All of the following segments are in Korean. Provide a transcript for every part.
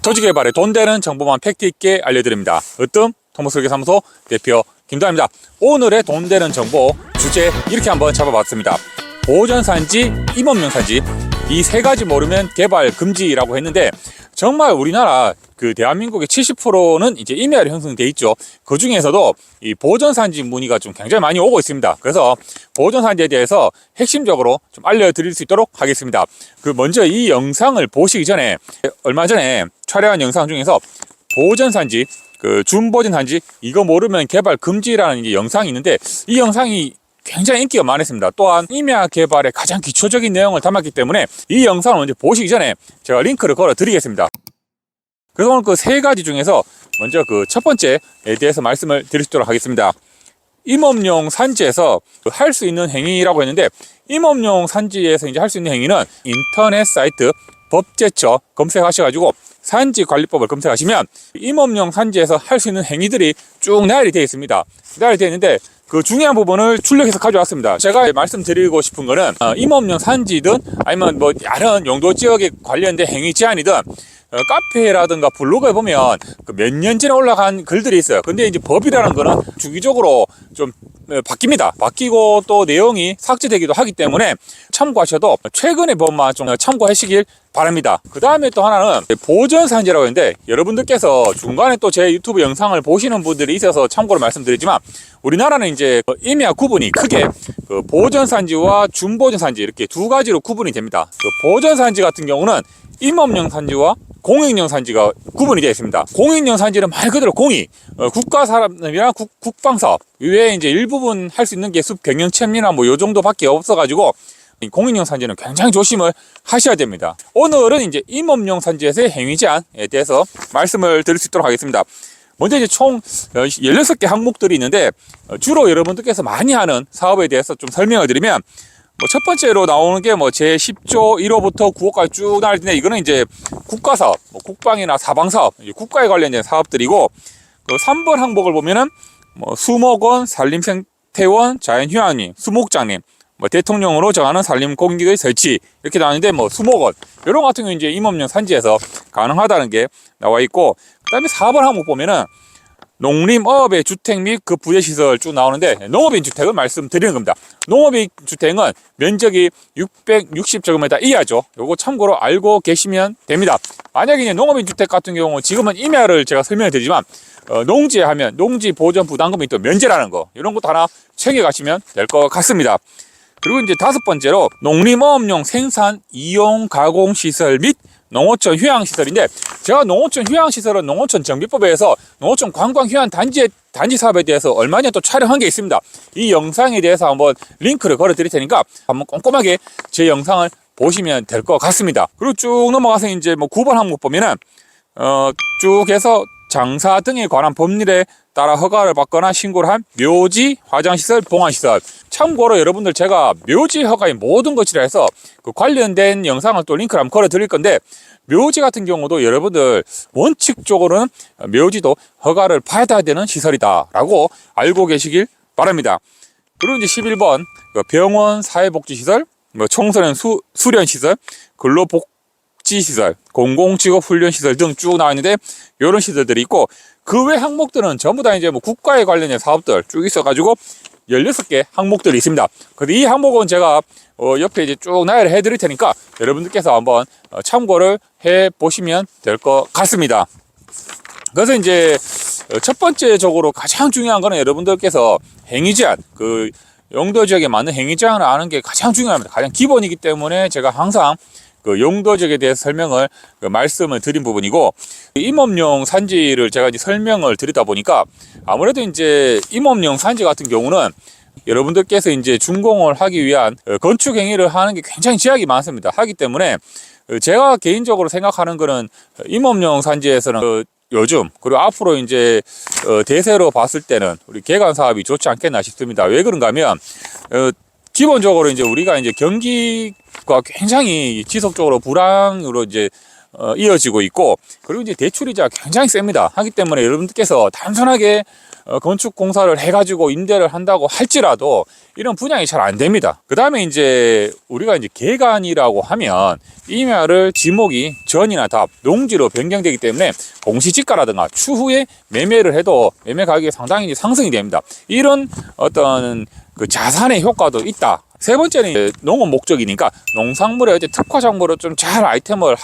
토지 개발에 돈 되는 정보만 팩트 있게 알려드립니다. 으뜸 토목설계사무소 대표 김도환입니다. 오늘의 돈 되는 정보 주제 이렇게 한번 잡아봤습니다. 보전산지, 임업용산지 이 세 가지 모르면 개발 금지라고 했는데 정말 우리나라 대한민국의 70%는 이제 임야로 형성돼 있죠. 그 중에서도 이 보전산지 문의가 좀 굉장히 많이 오고 있습니다. 그래서 보전산지에 대해서 핵심적으로 좀 알려드릴 수 있도록 하겠습니다. 먼저 이 영상을 보시기 전에 얼마 전에 촬영한 영상 중에서 보전산지, 준보전산지 이거 모르면 개발 금지라는 이제 영상이 있는데 이 영상이 굉장히 인기가 많았습니다. 또한 임야 개발의 가장 기초적인 내용을 담았기 때문에 이 영상을 먼저 보시기 전에 제가 링크를 걸어 드리겠습니다. 그래서 오늘 그 세 가지 중에서 먼저 첫 번째에 대해서 말씀을 드릴 수 있도록 하겠습니다. 임업용 산지에서 할 수 있는 행위라고 했는데 임업용 산지에서 이제 할 수 있는 행위는 인터넷 사이트 법제처 검색하셔가지고 산지관리법을 검색하시면 임업용 산지에서 할 수 있는 행위들이 쭉 나열이 되어 있습니다. 나열이 되어 있는데 그 중요한 부분을 출력해서 가져왔습니다. 제가 말씀드리고 싶은 거는 임업용 산지든 아니면 뭐 다른 용도 지역에 관련된 행위 제한이든 카페라든가 블로그에 보면 몇 년 전에 올라간 글들이 있어요. 근데 이제 법이라는 거는 주기적으로 좀 바뀝니다. 바뀌고 또 내용이 삭제되기도 하기 때문에 참고하셔도 최근의 법만 좀 참고하시길 바랍니다. 그 다음에 또 하나는 보전산지라고 했는데 여러분들께서 중간에 또 제 유튜브 영상을 보시는 분들이 있어서 참고로 말씀드리지만 우리나라는 이제 임야 구분이 크게 보전산지와 준보전산지 이렇게 두 가지로 구분이 됩니다. 보전산지 같은 경우는 임업용 산지와 공익용 산지가 구분이 되어 있습니다. 공익용 산지는 말 그대로 공익, 국가 산업이나 국방사업 이외에 이제 일부분 할 수 있는 게 숲 경영 채미나 뭐 요 정도밖에 없어가지고 공익용 산지는 굉장히 조심을 하셔야 됩니다. 오늘은 이제 임업용 산지에서의 행위 제한에 대해서 말씀을 드릴 수 있도록 하겠습니다. 먼저 이제 총 16개 항목들이 있는데 주로 여러분들께서 많이 하는 사업에 대해서 좀 설명을 드리면 첫 번째로 나오는 게 제 10조 1호부터 9호까지 쭉 나올 텐데 이거는 이제 국가사업, 국방이나 사방사업, 국가에 관련된 사업들이고 3번 항목을 보면은 수목원, 산림생태원, 자연휴양림, 수목장림, 대통령으로 정하는 산림공기의 설치 이렇게 나왔는데 수목원 이런 같은 경우 이제 임업용 산지에서 가능하다는 게 나와 있고 그다음에 4번 항목 보면은 농림어업의 주택 및 그 부재시설 쭉 나오는데 농업인 주택을 말씀드리는 겁니다. 농업인 주택은 면적이 660제곱미터 이하죠. 요거 참고로 알고 계시면 됩니다. 만약에 이제 농업인 주택 같은 경우 지금은 임야를 제가 설명을 드리지만 농지하면 농지 보전 부담금이 또 면제라는 거 이런 것도 하나 챙겨 가시면 될 것 같습니다. 그리고 이제 5번째로 농림어업용 생산 이용 가공 시설 및 농어촌 휴양시설인데 제가 농어촌 휴양시설은 농어촌 정비법에서 농어촌 관광 휴양 단지 사업에 대해서 얼마 전에 또 촬영한 게 있습니다. 이 영상에 대해서 한번 링크를 걸어 드릴 테니까 한번 꼼꼼하게 제 영상을 보시면 될 것 같습니다. 그리고 쭉 넘어가서 이제 9번 항목 보면은 쭉 해서 장사 등에 관한 법률에 따라 허가를 받거나 신고를 한 묘지, 화장시설, 봉화시설 참고로 여러분들 제가 묘지 허가의 모든 것이라 해서 관련된 영상을 또 링크를 한번 걸어 드릴 건데 묘지 같은 경우도 여러분들 원칙적으로는 묘지도 허가를 받아야 되는 시설이다 라고 알고 계시길 바랍니다. 그리고 이제 11번 병원, 사회복지시설, 청소년 수련시설, 근로복지시설, 공공직업훈련시설 등 쭉 나와 있는데 이런 시설들이 있고 그 외 항목들은 전부 다 이제 국가에 관련된 사업들 쭉 있어가지고 16개 항목들이 있습니다. 근데 이 항목은 제가 옆에 이제 쭉 나열을 해드릴 테니까 여러분들께서 한번 참고를 해 보시면 될 것 같습니다. 그래서 이제 첫 번째적으로 가장 중요한 거는 여러분들께서 행위 제한, 용도 지역에 맞는 행위 제한을 아는 게 가장 중요합니다. 가장 기본이기 때문에 제가 항상 용도 지역에 대해서 설명을 말씀을 드린 부분이고 임업용 산지를 제가 이제 설명을 드리다 보니까 아무래도 이제 임업용 산지 같은 경우는 여러분들께서 이제 준공을 하기 위한 건축 행위를 하는 게 굉장히 제약이 많습니다. 하기 때문에 제가 개인적으로 생각하는 거는 임업용 산지에서는 요즘 그리고 앞으로 이제 대세로 봤을 때는 우리 개간 사업이 좋지 않겠나 싶습니다. 왜 그런가 하면 기본적으로 이제 우리가 이제 경기가 굉장히 지속적으로 불황으로 이제 이어지고 있고 그리고 이제 대출이자 굉장히 셉니다. 하기 때문에 여러분들께서 단순하게 건축 공사를 해가지고 임대를 한다고 할지라도 이런 분양이 잘 안 됩니다. 그 다음에 이제 우리가 이제 개간이라고 하면 임야를 지목이 전이나 답, 농지로 변경되기 때문에 공시지가라든가 추후에 매매를 해도 매매 가격이 상당히 상승이 됩니다. 이런 어떤 그 자산의 효과도 있다. 세 번째는 이제 농업 목적이니까 농산물에 이제 특화 작물을 좀 잘 아이템을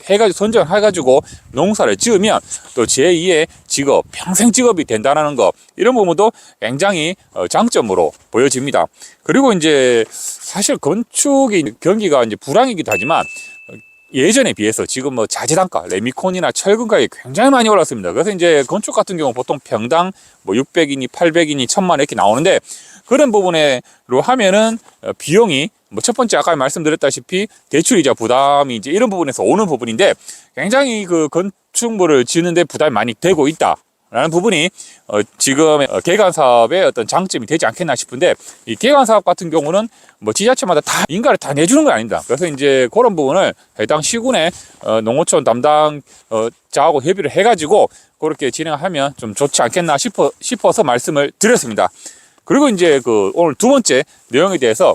해가지고 선정해가지고 농사를 지으면 또 제2의 직업, 평생 직업이 된다는 거, 이런 부분도 굉장히 장점으로 보여집니다. 그리고 이제 사실 건축이 경기가 이제 불황이기도 하지만 예전에 비해서 지금 뭐 자재 단가, 레미콘이나 철근 가격이 굉장히 많이 올랐습니다. 그래서 이제 건축 같은 경우 보통 평당 뭐 600이니 800이니 1000만 이렇게 나오는데, 그런 부분으로 하면은 비용이 뭐 첫 번째 아까 말씀드렸다시피 대출이자 부담이 이제 이런 부분에서 오는 부분인데, 굉장히 그 건축물을 지는데 부담이 많이 되고 있다 라는 부분이 지금 개간 사업의 어떤 장점이 되지 않겠나 싶은데, 이 개간 사업 같은 경우는 뭐 지자체마다 다 인가를 다 내주는 건 아닙니다. 그래서 이제 그런 부분을 해당 시군의 농어촌 담당 자하고 협의를 해가지고 그렇게 진행하면 좀 좋지 않겠나 싶어서 말씀을 드렸습니다. 그리고 이제 그 오늘 두 번째 내용에 대해서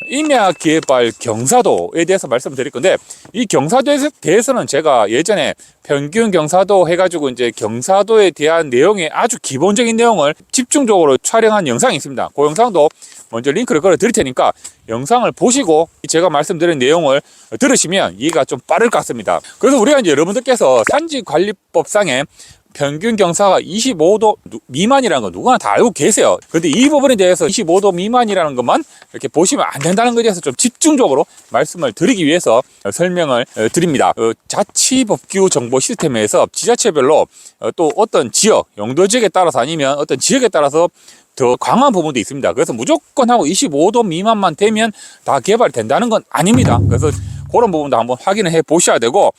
임야 개발 경사도에 대해서 말씀드릴 건데, 이 경사도에 대해서는 제가 예전에 평균 경사도 해가지고 이제 경사도에 대한 내용의 아주 기본적인 내용을 집중적으로 촬영한 영상이 있습니다. 그 영상도 먼저 링크를 걸어 드릴 테니까 영상을 보시고 제가 말씀드린 내용을 들으시면 이해가 좀 빠를 것 같습니다. 그래서 우리가 이제 여러분들께서 산지관리법상에 평균 경사가 25도 미만이라는 거 누구나 다 알고 계세요. 그런데 이 부분에 대해서 25도 미만이라는 것만 이렇게 보시면 안 된다는 것에 대해서 좀 집중적으로 말씀을 드리기 위해서 설명을 드립니다. 자치법규 정보 시스템에서 지자체별로 또 어떤 지역, 용도 지역에 따라서 아니면 어떤 지역에 따라서 더 강한 부분도 있습니다. 그래서 무조건 하고 25도 미만만 되면 다 개발이 된다는 건 아닙니다. 그래서 그런 부분도 한번 확인을 해 보셔야 되고,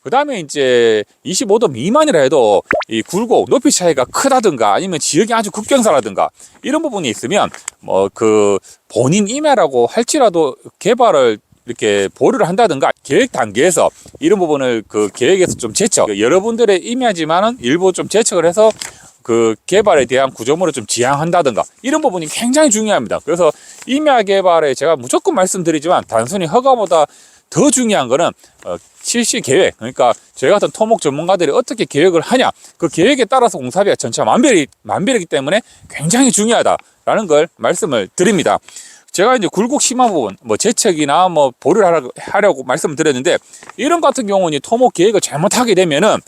그 다음에 이제 25도 미만이라 해도 이 굴곡, 높이 차이가 크다든가 아니면 지역이 아주 급경사라든가 이런 부분이 있으면 뭐 그 본인 임야라고 할지라도 개발을 이렇게 보류를 한다든가 계획 단계에서 이런 부분을 그 계획에서 좀 제척, 여러분들의 임야지만은 일부 좀 제척을 해서 그 개발에 대한 구조물을 좀 지향한다든가 이런 부분이 굉장히 중요합니다. 그래서 임야 개발에 제가 무조건 말씀드리지만 단순히 허가보다 더 중요한 거는 실시 계획, 그러니까 저희 같은 토목 전문가들이 어떻게 계획을 하냐, 그 계획에 따라서 공사비가 천차만별이기 때문에 굉장히 중요하다라는 걸 말씀을 드립니다. 제가 이제 굴곡 심한 부분, 뭐 재척이나 뭐 보류를 하려고 말씀을 드렸는데, 이런 같은 경우는 토목 계획을 잘못하게 되면은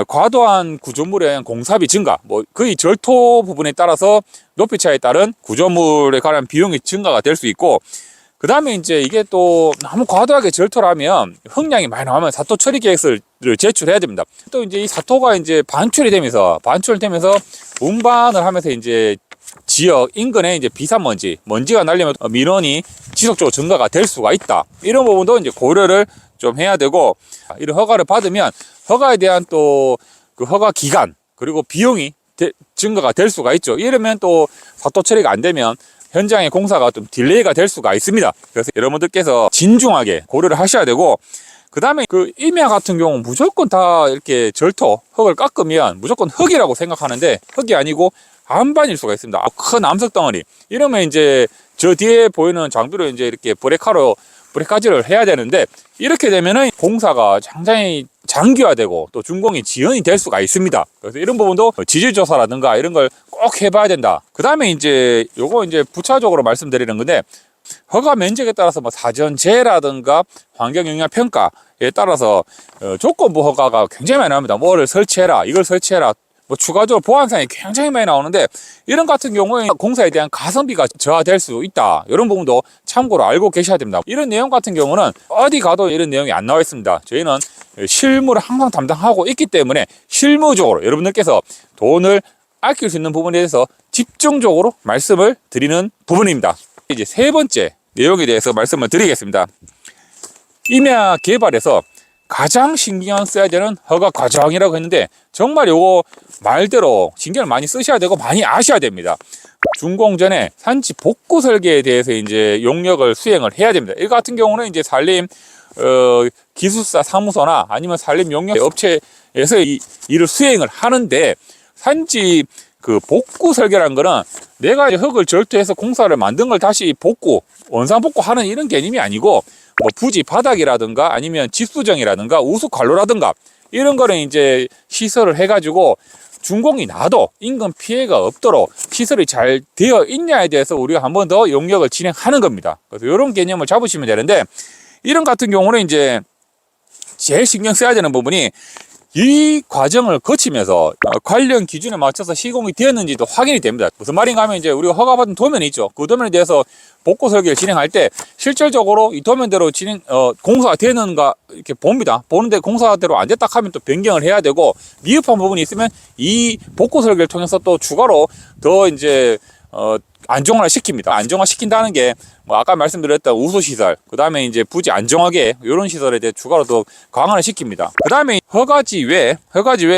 과도한 구조물에 대한 공사비 증가, 뭐 거의 절토 부분에 따라서 높이 차에 따른 구조물에 관한 비용이 증가가 될 수 있고, 그 다음에 이제 이게 또 너무 과도하게 절토라면 흙량이 많이 나오면 사토 처리 계획서를 제출해야 됩니다. 또 이제 이 사토가 이제 반출되면서 운반을 하면서 이제 지역 인근에 이제 먼지가 날리면 민원이 지속적으로 증가가 될 수가 있다. 이런 부분도 이제 고려를 좀 해야 되고, 이런 허가를 받으면 허가에 대한 또 그 허가 기간 그리고 비용이 증가가 될 수가 있죠. 이러면 또 사토 처리가 안 되면 현장의 공사가 좀 딜레이가 될 수가 있습니다. 그래서 여러분들께서 진중하게 고려를 하셔야 되고, 그 다음에 그 임야 같은 경우 무조건 다 이렇게 절토, 흙을 깎으면 무조건 흙이라고 생각하는데 흙이 아니고 안반일 수가 있습니다. 큰 암석 덩어리. 이러면 이제 저 뒤에 보이는 장비로 이제 이렇게 브레카지를 해야 되는데, 이렇게 되면은 공사가 굉장히 장기화되고 또 준공이 지연이 될 수가 있습니다. 그래서 이런 부분도 지질조사라든가 이런 걸 꼭 해봐야 된다. 그 다음에 이제 요거 이제 부차적으로 말씀드리는 건데, 허가 면적에 따라서 뭐 사전재라든가 환경영향평가에 따라서 조건부 허가가 굉장히 많이 나옵니다. 뭐를 설치해라, 이걸 설치해라, 뭐 추가적으로 보안사항이 굉장히 많이 나오는데, 이런 같은 경우에 공사에 대한 가성비가 저하될 수 있다. 이런 부분도 참고로 알고 계셔야 됩니다. 이런 내용 같은 경우는 어디 가도 이런 내용이 안 나와 있습니다. 저희는 실무를 항상 담당하고 있기 때문에 실무적으로 여러분들께서 돈을 아낄 수 있는 부분에 대해서 집중적으로 말씀을 드리는 부분입니다. 이제 세 번째 내용에 대해서 말씀을 드리겠습니다. 임야 개발에서 가장 신경 써야 되는 허가 과정이라고 했는데, 정말 요거 말대로 신경을 많이 쓰셔야 되고 많이 아셔야 됩니다. 준공 전에 산지 복구 설계에 대해서 이제 용역을 수행을 해야 됩니다. 이 같은 경우는 이제 산림 기술사 사무소나 아니면 산림 용역 업체에서 이 일을 수행을 하는데, 산지 그 복구 설계라는 거는 내가 이제 흙을 절투해서 공사를 만든 걸 다시 복구, 원상 복구하는 이런 개념이 아니고 뭐 부지 바닥이라든가 아니면 집수정이라든가 우수 관로라든가 이런 거는 이제 시설을 해가지고 준공이 나도 인근 피해가 없도록 시설이 잘 되어 있냐에 대해서 우리가 한 번 더 용역을 진행하는 겁니다. 그래서 이런 개념을 잡으시면 되는데, 이런 같은 경우는 이제 제일 신경 써야 되는 부분이 이 과정을 거치면서 관련 기준에 맞춰서 시공이 되었는지도 확인이 됩니다. 무슨 말인가 하면 이제 우리가 허가받은 도면이 있죠. 그 도면에 대해서 복구 설계를 진행할 때 실질적으로 이 도면대로 공사가 되는가 이렇게 봅니다. 보는데 공사대로 안 됐다 하면 또 변경을 해야 되고, 미흡한 부분이 있으면 이 복구 설계를 통해서 또 추가로 더 이제 안정화를 시킵니다. 안정화 시킨다는 게 뭐 아까 말씀드렸던 우수시설, 그 다음에 이제 부지 안정하게 이런 시설에 대해 추가로 더 강화를 시킵니다. 그 다음에 허가지 외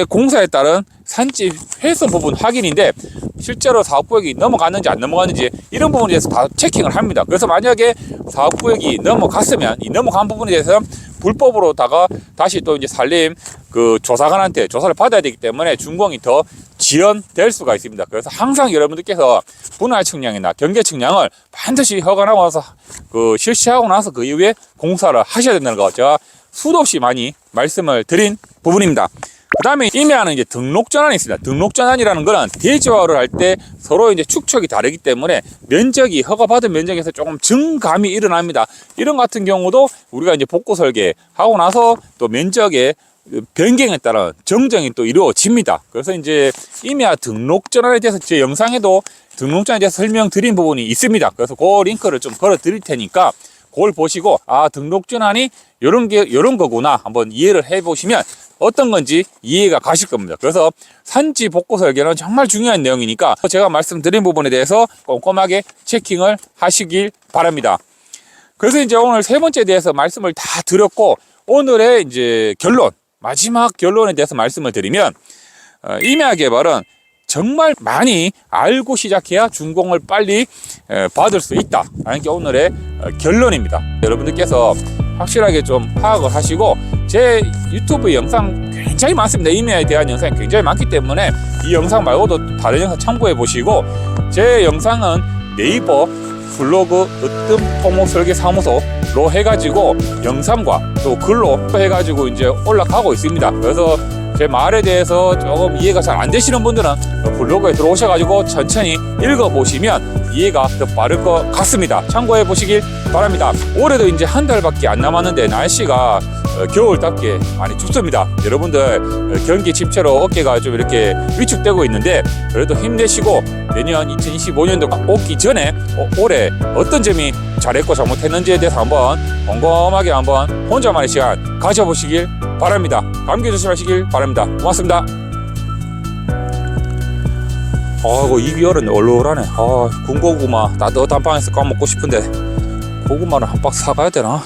공사에 따른 산지 훼손 부분 확인인데, 실제로 사업구역이 넘어갔는지 안 넘어갔는지 이런 부분에 대해서 다 체킹을 합니다. 그래서 만약에 사업구역이 넘어갔으면 이 넘어간 부분에 대해서 불법으로다가 다시 또 이제 산림 그 조사관한테 조사를 받아야 되기 때문에 준공이 더 지연될 수가 있습니다. 그래서 항상 여러분들께서 분할 측량이나 경계 측량을 반드시 허가나고 나서 실시하고 나서 그 이후에 공사를 하셔야 된다는 거 제가 수도 없이 많이 말씀을 드린 부분입니다. 그 다음에 임야는 이제 등록 전환이 있습니다. 등록 전환이라는 거는 대지화를 할 때 서로 이제 축척이 다르기 때문에 면적이 허가받은 면적에서 조금 증감이 일어납니다. 이런 같은 경우도 우리가 이제 복구 설계하고 나서 또 면적의 변경에 따른 정정이 또 이루어집니다. 그래서 이제 임야 등록 전환에 대해서 제 영상에도 등록 전환에 대해서 설명드린 부분이 있습니다. 그래서 그 링크를 좀 걸어 드릴 테니까 그걸 보시고, 아, 등록 전환이 요런 거구나 한번 이해를 해 보시면 어떤 건지 이해가 가실 겁니다. 그래서 산지 복구 설계는 정말 중요한 내용이니까 제가 말씀드린 부분에 대해서 꼼꼼하게 체킹을 하시길 바랍니다. 그래서 이제 오늘 세 번째에 대해서 말씀을 다 드렸고, 오늘의 이제 마지막 결론에 대해서 말씀을 드리면, 임야 개발은 정말 많이 알고 시작해야 준공을 빨리 받을 수 있다 라는 게 오늘의 결론입니다. 여러분들께서 확실하게 좀 파악을 하시고, 제 유튜브 영상 굉장히 많습니다. 임야에 대한 영상이 굉장히 많기 때문에 이 영상 말고도 다른 영상 참고해 보시고, 제 영상은 네이버 블로그 으뜸 토목설계사무소로 해가지고 영상과 또 글로 해가지고 이제 올라가고 있습니다. 그래서 제 말에 대해서 조금 이해가 잘 안 되시는 분들은 블로그에 들어오셔가지고 천천히 읽어보시면 이해가 더 빠를 것 같습니다. 참고해 보시길 바랍니다. 올해도 이제 한 달밖에 안 남았는데 날씨가 겨울답게 많이 춥습니다. 여러분들 경기 침체로 어깨가 좀 이렇게 위축되고 있는데, 그래도 힘내시고 내년 2025년도가 오기 전에 올해 어떤 점이 잘했고 잘못했는지에 대해서 한번 꼼꼼하게 한번 혼자만의 시간 가져보시길 바랍니다. 감기 조심하시길 바랍니다. 고맙습니다. 아이고, 입이 얼었네. 얼얼하네. 군고구마 따뜻한 방에서 까먹고 싶은데 고구마를 한 박스 사가야 되나?